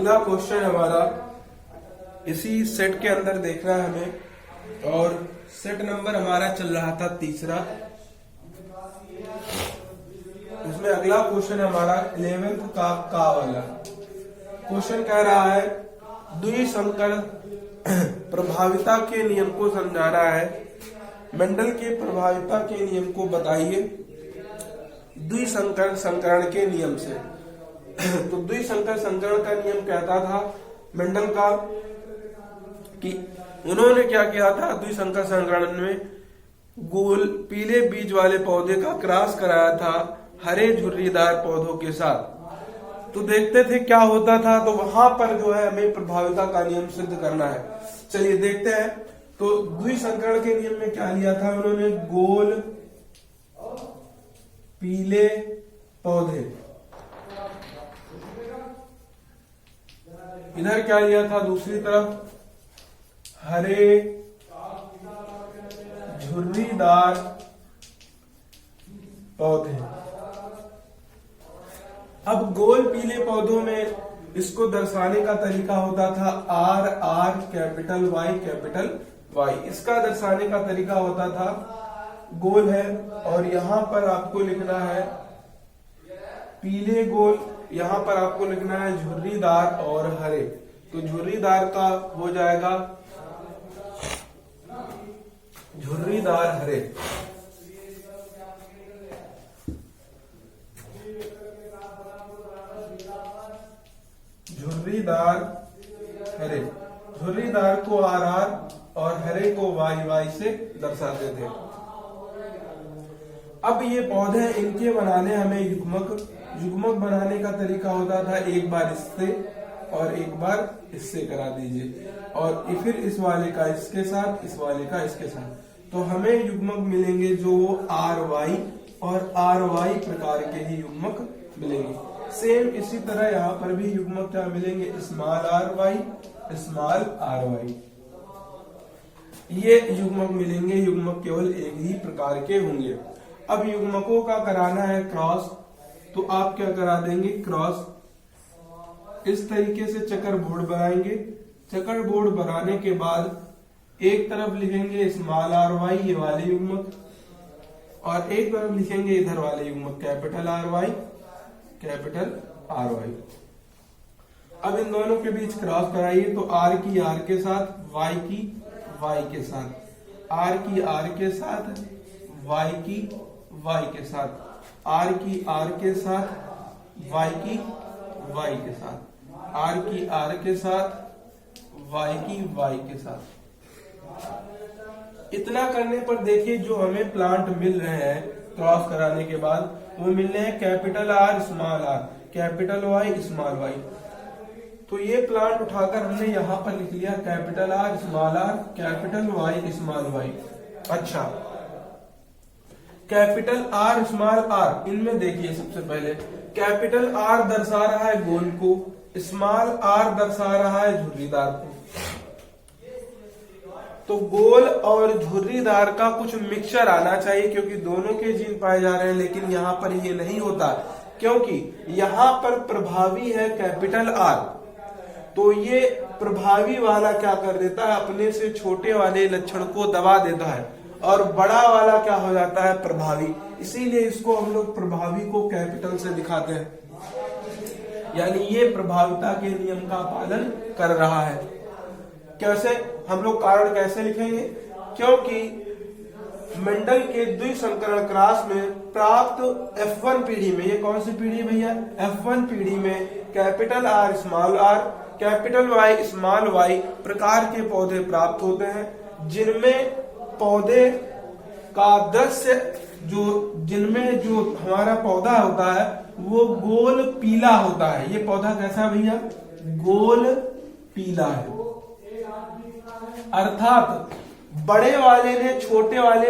अगला क्वेश्चन हमारा इसी सेट के अंदर देखना है हमें, और सेट नंबर हमारा चल रहा था तीसरा। इसमें अगला क्वेश्चन हमारा 11th का वाला क्वेश्चन कह रहा है द्विसंकर प्रभाविता के नियम को समझा रहा है। मेंडल के प्रभाविता के नियम को बताइए द्विसंकर संकरण के नियम से। तो द्विसंकर संकरण का नियम कहता था मेंडल का कि उन्होंने क्या किया था, द्विसंकर संकरण में गोल पीले बीज वाले पौधे का क्रॉस कराया था हरे झुर्रीदार पौधों के साथ। तो देखते थे क्या होता था। तो वहां पर जो है हमें प्रभाविता का नियम सिद्ध करना है। चलिए देखते हैं। तो द्विसंकरण के नियम में क्या लिया था उन्होंने, गोल पीले पौधे, इधर क्या लिया था दूसरी तरफ हरे झुर्रीदार पौधे। अब गोल पीले पौधों में इसको दर्शाने का तरीका होता था आर आर कैपिटल वाई। इसका दर्शाने का तरीका होता था गोल है और यहां पर आपको लिखना है पीले गोल, यहां पर आपको लिखना है झुर्रीदार और हरे। तो झुर्रीदार का हो जाएगा झुर्रीदार हरे। झुर्रीदार हरे, झुर्रीदार को आर आर और हरे को वाई वाई से दर्शाते थे। अब ये पौधे इनके बनाने हमें युग्मक बनाने का तरीका होता था एक बार इससे और एक बार इससे करा दीजिए, और फिर इस वाले का इसके साथ, इस वाले का इसके साथ। तो हमें युग्मक मिलेंगे जो आर वाई और आर वाई प्रकार के ही युग्मक मिलेंगे। सेम इसी तरह यहाँ पर भी युग्मक क्या मिलेंगे, स्मॉल आर वाई। ये युग्मक मिलेंगे, युग्मक केवल एक ही प्रकार के होंगे। अब युग्मकों का कराना है क्रॉस, तो आप क्या करा देंगे, क्रॉस इस तरीके से चकर बोर्ड बनाएंगे। चकर बोर्ड बनाने के बाद एक तरफ लिखेंगे स्मॉल आर वाई ये वाले युग्मक, और एक तरफ लिखेंगे इधर वाले युग्मक कैपिटल आर वाई। अब इन दोनों के बीच क्रॉस कराइए। तो आर की आर के साथ, वाई की वाई के साथ, आर की आर के साथ, वाई की वाई के साथ, आर की आर के साथ, वाई की वाई के साथ, आर की आर के साथ, वाई की वाई के साथ। इतना करने पर देखिए जो हमें प्लांट मिल रहे हैं क्रॉस कराने के बाद, वो मिल रहे हैं capital R small R, capital Y small Y. तो ये प्लांट उठाकर हमने यहाँ पर लिख लिया capital R small R, capital Y small Y. अच्छा, कैपिटल आर स्मॉल आर, इनमें देखिए सबसे पहले कैपिटल आर दर्शा रहा है गोल को, स्मॉल आर दर्शा रहा है झुर्रीदार को। तो गोल और झुर्रीदार का कुछ मिक्सचर आना चाहिए, क्योंकि दोनों के जीन पाए जा रहे हैं। लेकिन यहाँ पर ये नहीं होता, क्योंकि यहाँ पर प्रभावी है कैपिटल आर। तो ये प्रभावी वाला क्या कर देता है, अपने से छोटे वाले लक्षण को दबा देता है, और बड़ा वाला क्या हो जाता है, प्रभावी। इसीलिए इसको हम लोग प्रभावी को कैपिटल से दिखाते हैं, यानी ये प्रभाविता के नियम का पालन कर रहा है। कैसे हम लोग कारण कैसे लिखेंगे, क्योंकि मेंडल के द्विसंकरण क्रॉस में प्राप्त F1 पीढ़ी में, ये कौन सी पीढ़ी भैया, F1 पीढ़ी में capital R small R, capital Y small Y प्रकार के पौधे प्राप्त होते हैं, जिनमें पौधे का दृश्य जिनमें जो हमारा पौधा होता है वो गोल पीला होता है। ये पौधा कैसा भैया, गोल पीला है। अर्थात बड़े वाले ने छोटे वाले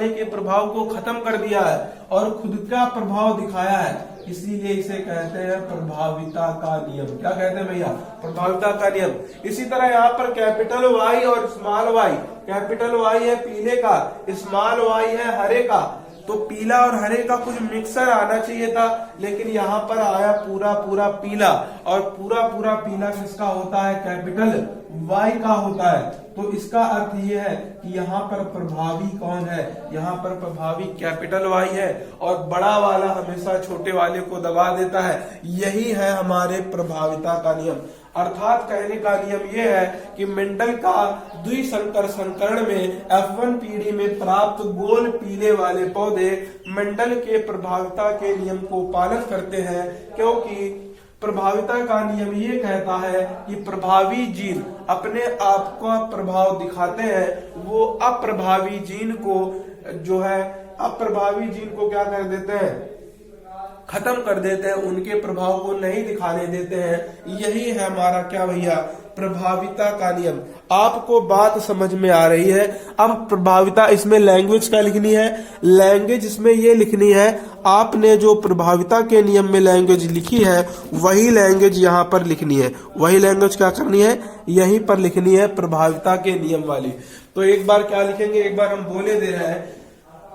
के प्रभाव को खत्म कर दिया है और खुद का प्रभाव दिखाया है, इसीलिए इसे कहते हैं प्रभाविता का नियम। क्या कहते हैं भैया, प्रभाविता का नियम। इसी तरह यहाँ पर कैपिटल वाई और स्मॉल वाई, कैपिटल वाई है पीले का, स्मॉल वाई है हरे का, तो पीला और हरे का कुछ मिक्सर आना चाहिए था, लेकिन यहाँ पर आया पूरा पूरा पीला, और पूरा पूरा पीला किसका होता है? कैपिटल वाई का होता है। तो इसका अर्थ ये है कि यहाँ पर प्रभावी कौन है? यहाँ पर प्रभावी कैपिटल वाई है, और बड़ा वाला हमेशा छोटे वाले को दबा देता है। यही है हमारे प्रभाविता का नियम। अर्थात कहने का नियम यह है कि मेंडल का द्विसंकर संकरण में F1 पीढ़ी में प्राप्त गोल पीले वाले पौधे मेंडल के प्रभाविता के नियम को पालन करते हैं, क्योंकि प्रभाविता का नियम ये कहता है कि प्रभावी जीन अपने आप का प्रभाव दिखाते हैं, वो अप्रभावी जीन को जो है अप्रभावी जीन को क्या कर देते हैं? खत्म कर देते हैं, उनके प्रभाव को नहीं दिखाने देते हैं। यही है हमारा क्या भैया? प्रभाविता का नियम। आपको बात समझ में आ रही है? अब प्रभाविता इसमें लैंग्वेज क्या लिखनी है? लैंग्वेज इसमें ये लिखनी है, आपने जो प्रभाविता के नियम में लैंग्वेज लिखी है वही लैंग्वेज यहाँ पर लिखनी है। वही लैंग्वेज क्या करनी है? यहीं पर लिखनी है, प्रभाविता के नियम वाली। तो एक बार क्या लिखेंगे? एक बार हम बोले दे रहे हैं,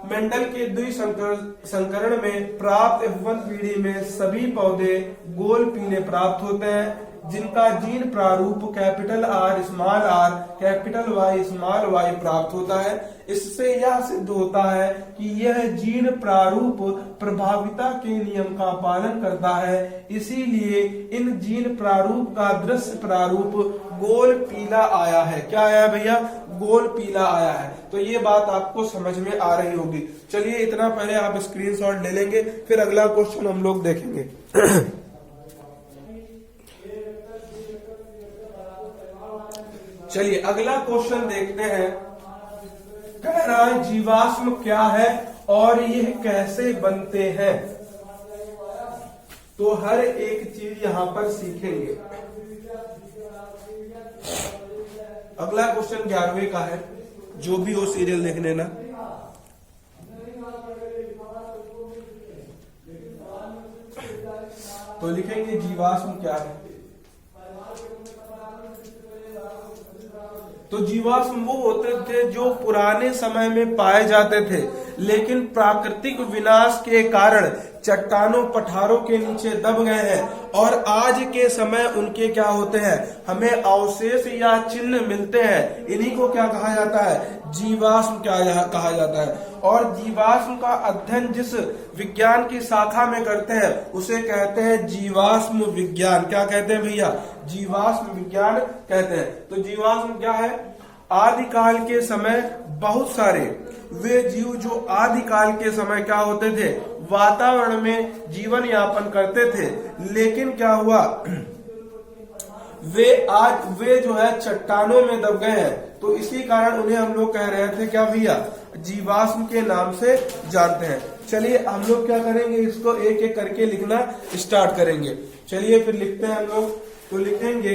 मेंडल के द्विसंकरण में प्राप्त F1 पीढ़ी में सभी पौधे गोल पीले प्राप्त होते हैं, जिनका जीन प्रारूप capital R small r capital Y small y प्राप्त होता है। इससे यह सिद्ध होता है कि यह जीन प्रारूप प्रभाविता के नियम का पालन करता है, इसीलिए इन जीन प्रारूप का दृश्य प्रारूप गोल पीला आया है। क्या आया है भैया? गोल पीला आया है। तो ये बात आपको समझ में आ रही होगी। चलिए इतना पहले आप स्क्रीनशॉट ले लेंगे, फिर अगला क्वेश्चन हम लोग देखेंगे। चलिए अगला क्वेश्चन देखते हैं। कह रहा है जीवाश्म क्या है और यह कैसे बनते हैं। तो हर एक चीज यहां पर सीखेंगे। अगला क्वेश्चन 11वें का है, जो भी हो सीरियल देख लेना। तो लिखेंगे जीवाश्म क्या है। तो जीवाश्म वो होते थे जो पुराने समय में पाए जाते थे, लेकिन प्राकृतिक विनाश के कारण चट्टानों पठारों के नीचे दब गए हैं, और आज के समय उनके क्या होते हैं? हमें अवशेष या चिन्ह मिलते हैं। इन्हीं को क्या कहा जाता है? जीवाश्म क्या कहा जाता है। और जीवाश्म का अध्ययन जिस विज्ञान की शाखा में करते हैं उसे कहते हैं जीवाश्म विज्ञान। क्या कहते हैं भैया? जीवाश्म विज्ञान कहते हैं। तो जीवाश्म क्या है? आदिकाल के समय बहुत सारे वे जीव जो आदिकाल के समय क्या होते थे? वातावरण में जीवन यापन करते थे, लेकिन क्या हुआ? वे जो है चट्टानों में दब गए हैं, तो इसी कारण उन्हें हम लोग कह रहे थे क्या भैया? जीवाश्म के नाम से जानते हैं। चलिए हम लोग क्या करेंगे, इसको एक एक करके लिखना स्टार्ट करेंगे। चलिए फिर लिखते हैं हम लोग। तो लिखेंगे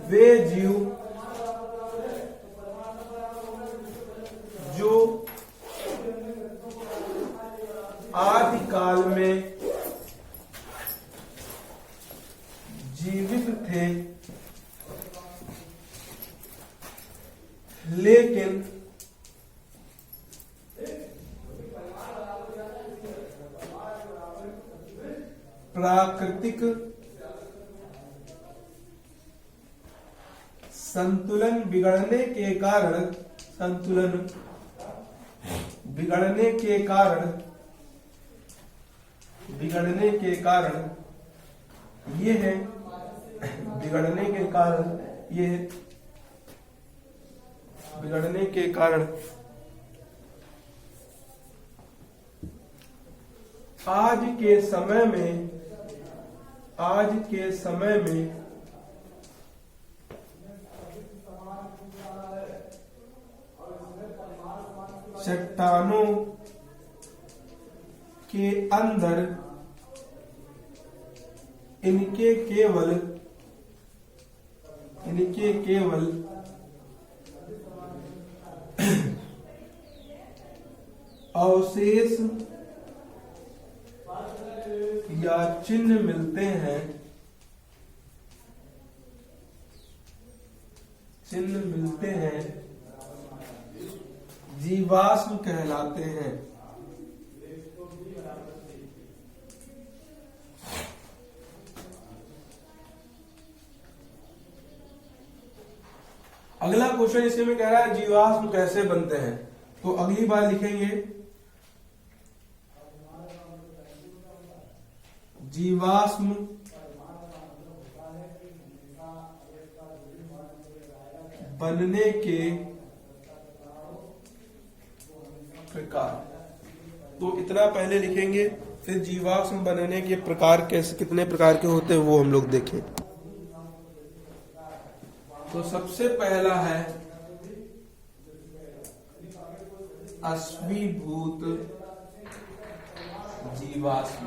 वे जीव जो आदिकाल में जीवित थे, लेकिन प्राकृतिक संतुलन बिगड़ने के कारण ये है, बिगड़ने के कारण आज के समय में चट्टानों के अंदर इनके केवल अवशेष या चिन्ह मिलते हैं, जीवाश्म कहलाते हैं। अगला क्वेश्चन इसी में कह रहा है जीवाश्म कैसे बनते हैं। तो अगली बार लिखेंगे जीवाश्म बनने के प्रकार। तो इतना पहले लिखेंगे, फिर जीवाश्म बनने के प्रकार कैसे, कितने प्रकार के होते हैं वो हम लोग देखें। तो सबसे पहला है अश्मीभूत जीवाश्म।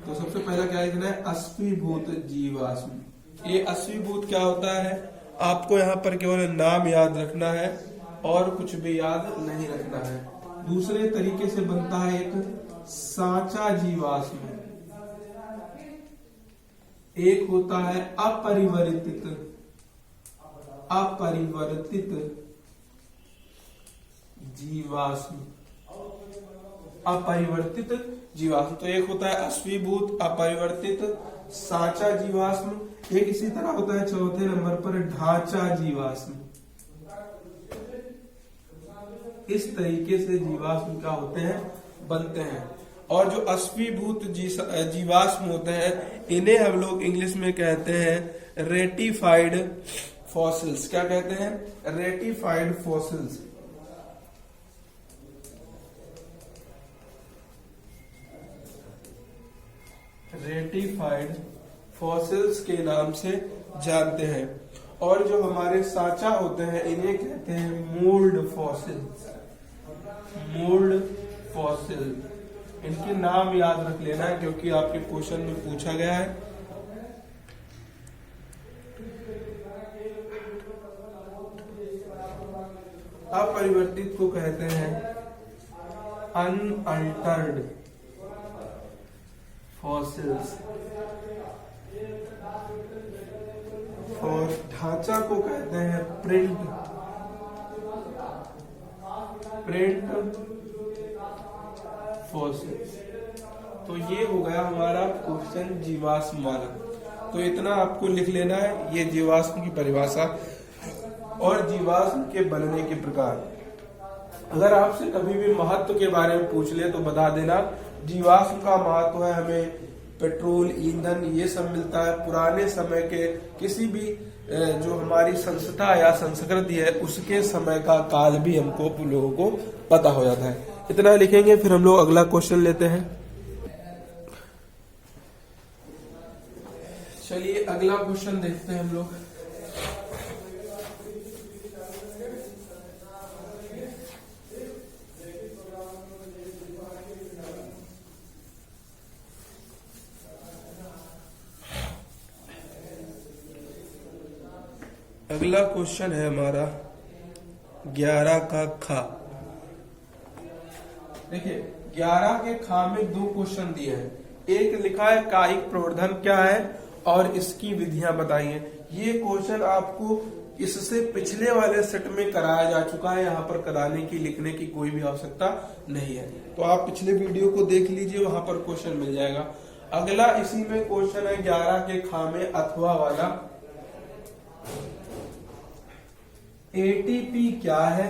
तो सबसे पहला क्या लिखना है, अश्मीभूत जीवाश्म। ये अश्मीभूत क्या होता है, आपको यहाँ पर केवल नाम याद रखना है और कुछ भी याद नहीं रखना है। दूसरे तरीके से बनता है एक सांचा जीवाश्म, एक होता है अपरिवर्तित जीवाश्म। अपरिवर्तित जीवाश्म, तो एक होता है अश्मीभूत, अपरिवर्तित, सांचा जीवाश्म। एक इसी तरह होता है चौथे नंबर पर ढांचा जीवाश्म। इस तरीके से जीवाश्म क्या होते हैं, बनते हैं। और जो अश्मीभूत जीवाश्म होते हैं इन्हें हम लोग इंग्लिश में कहते हैं रेटिफाइड फॉसिल्स। क्या कहते हैं, रेटिफाइड फॉसिल्स। रेटिफाइड फॉसिल्स के नाम से जानते हैं। और जो हमारे सांचा होते हैं इन्हें कहते हैं मोल्ड फॉसिल्स। मोल्ड फॉसिल, इनके नाम याद रख लेना है क्योंकि आपके क्वेश्चन में पूछा गया है। अपरिवर्तित को कहते हैं अनअल्टर्ड फॉसिल्स। और ढांचा को कहते हैं प्रिंट फॉसिल्स। तो ये हो गया हमारा क्वेश्चन जीवाश्म वाला। तो इतना आपको लिख लेना है, ये जीवाश्म की परिभाषा और जीवाश्म के बनने के प्रकार। अगर आपसे कभी भी महत्व के बारे में पूछ ले तो बता देना। जीवाश्म का महत्व है, हमें पेट्रोल, ईंधन ये सब मिलता है। पुराने समय के किसी भी जो हमारी संस्था या संस्कृति है उसके समय का काल भी हमको लोगों को पता हो जाता है। इतना लिखेंगे, फिर हम लोग अगला क्वेश्चन लेते हैं। चलिए अगला क्वेश्चन देखते हैं हम लोग। अगला क्वेश्चन है हमारा 11 का खा। देखिए 11 के खा में दो क्वेश्चन दिए हैं। एक लिखा है कायिक प्रवर्धन क्या है और इसकी विधियां बताइए। ये क्वेश्चन आपको इससे पिछले वाले सेट में कराया जा चुका है, यहाँ पर कराने की लिखने की कोई भी आवश्यकता नहीं है। तो आप पिछले वीडियो को देख लीजिए, वहां पर क्वेश्चन मिल जाएगा। अगला इसी में क्वेश्चन है 11 के खा में अथवा वाला, एटीपी क्या है,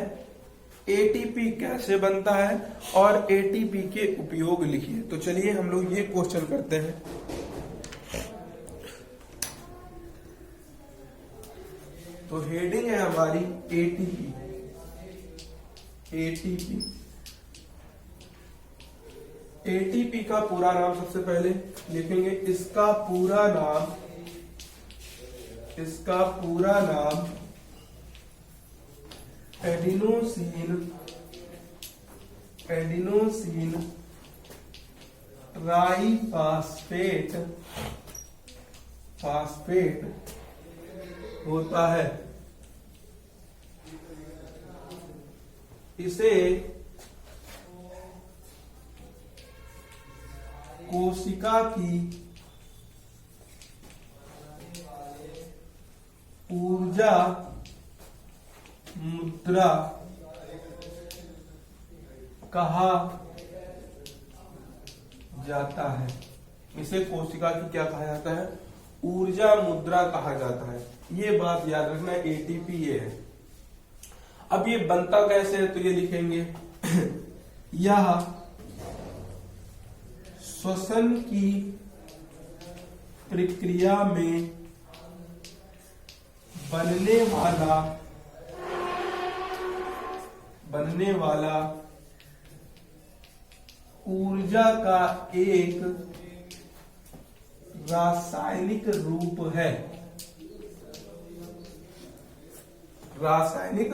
एटीपी कैसे बनता है और एटीपी के उपयोग लिखिए। तो चलिए हम लोग ये क्वेश्चन करते हैं। तो हेडिंग है हमारी एटीपी। एटीपी एटीपी का पूरा नाम सबसे पहले लिखेंगे। इसका पूरा नाम एडिनोसिन ट्राइफॉस्फेट होता है। इसे कोशिका की ऊर्जा मुद्रा कहा जाता है। इसे कोशिका की क्या कहा जाता है? ऊर्जा मुद्रा कहा जाता है। ये बात याद रखना, एटीपी ये है। अब ये बनता कैसे है तो ये लिखेंगे यह श्वसन की प्रक्रिया में बनने वाला ऊर्जा का एक रासायनिक रूप है। रासायनिक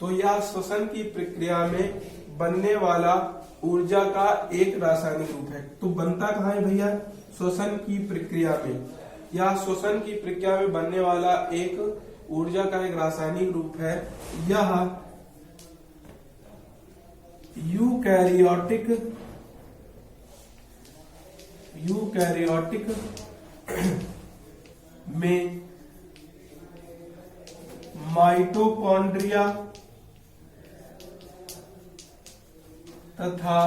तो यह श्वसन की प्रक्रिया में बनने वाला ऊर्जा का एक रासायनिक रूप है। तो बनता कहाँ है भैया? श्वसन की प्रक्रिया में। यह श्वसन की प्रक्रिया में बनने वाला एक ऊर्जा का एक रासायनिक रूप है। यह यूकैरियोटिक में माइटोकॉन्ड्रिया तथा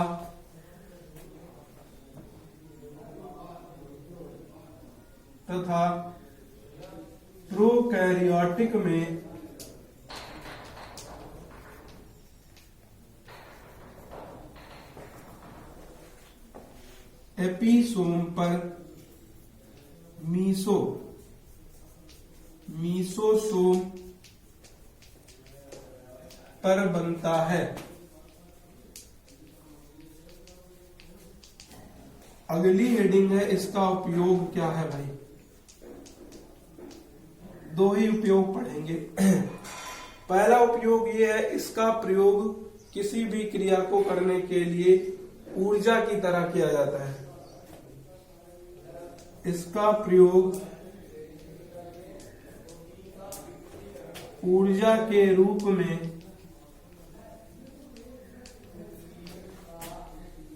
प्रोकैरियोटिक में एपिसोम पर मीसोसोम पर बनता है। अगली हेडिंग है, इसका उपयोग क्या है भाई? दो ही उपयोग पढ़ेंगे। पहला उपयोग ये है, इसका प्रयोग किसी भी क्रिया को करने के लिए ऊर्जा की तरह किया जाता है। इसका प्रयोग ऊर्जा के रूप में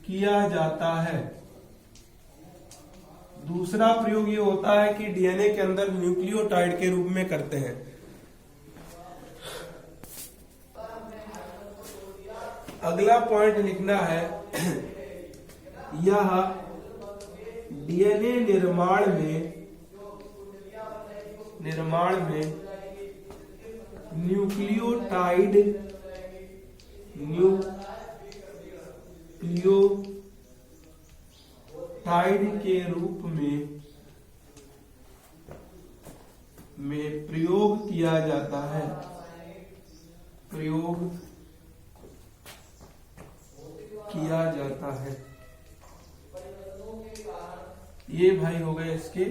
किया जाता है। दूसरा प्रयोग ये होता है कि डीएनए के अंदर न्यूक्लियोटाइड के रूप में करते हैं। अगला पॉइंट लिखना है, यह डीएनए निर्माण में न्यूक्लियोटाइड के रूप में प्रयोग किया जाता है। ये भाई हो गए इसके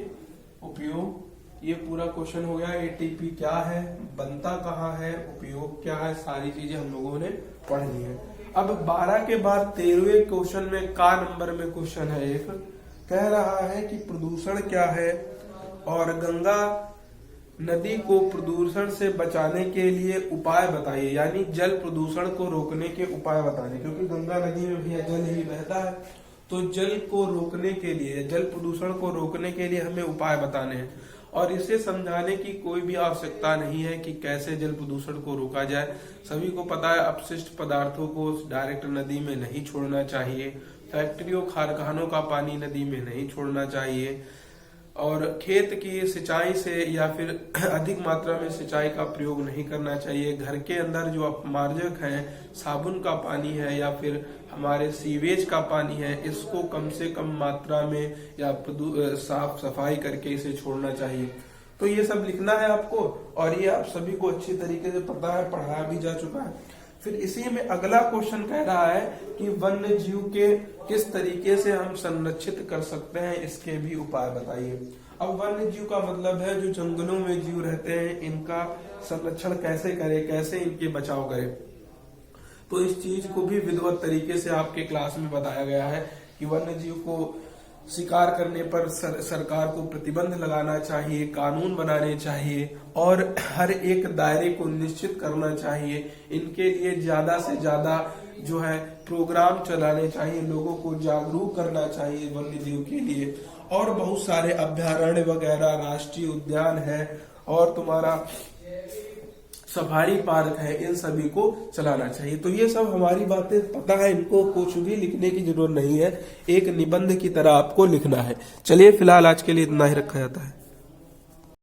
उपयोग। ये पूरा क्वेश्चन हो गया। एटीपी क्या है, बनता कहाँ है, उपयोग क्या है, सारी चीजें हम लोगों ने पढ़ ली है। अब 12 के बाद 13वें क्वेश्चन में का नंबर में क्वेश्चन है एक, कह रहा है कि प्रदूषण क्या है और गंगा नदी को प्रदूषण से बचाने के लिए उपाय बताइए। यानी जल प्रदूषण को रोकने के उपाय बताने, क्योंकि गंगा नदी में भी जल ही बहता है, तो जल को रोकने के लिए, जल प्रदूषण को रोकने के लिए हमें उपाय बताने हैं। और इसे समझाने की कोई भी आवश्यकता नहीं है कि कैसे जल प्रदूषण को रोका जाए। सभी को पता है अपशिष्ट पदार्थों को डायरेक्ट नदी में नहीं छोड़ना चाहिए, फैक्ट्रियों कारखानों का पानी नदी में नहीं छोड़ना चाहिए, और खेत की सिंचाई से या फिर अधिक मात्रा में सिंचाई का प्रयोग नहीं करना चाहिए। घर के अंदर जो अपमार्जक है, साबुन का पानी है या फिर हमारे सीवेज का पानी है, इसको कम से कम मात्रा में या साफ सफाई करके इसे छोड़ना चाहिए। तो ये सब लिखना है आपको, और ये आप सभी को अच्छी तरीके से पता है, पढ़ाया भी जा चुका है। फिर इसी में अगला क्वेश्चन कह रहा है कि वन्य जीव के किस तरीके से हम संरक्षित कर सकते हैं, इसके भी उपाय बताइए। अब वन्य जीव का मतलब है जो जंगलों में जीव रहते हैं, इनका संरक्षण कैसे करें, कैसे इनके बचाव करें। तो इस चीज को भी विधिवत तरीके से आपके क्लास में बताया गया है कि वन्य जीव को शिकार करने पर सरकार को प्रतिबंध लगाना चाहिए, कानून बनाने चाहिए और हर एक दायरे को निश्चित करना चाहिए। इनके लिए ज्यादा से ज्यादा जो है प्रोग्राम चलाने चाहिए, लोगों को जागरूक करना चाहिए वन्य जीव के लिए। और बहुत सारे अभ्यारण्य वगैरह, राष्ट्रीय उद्यान है और तुम्हारा सफारी पार्क है, इन सभी को चलाना चाहिए। तो ये सब हमारी बातें पता है, इनको कुछ भी लिखने की जरूरत नहीं है, एक निबंध की तरह आपको लिखना है। चलिए फिलहाल आज के लिए इतना ही रखा जाता है।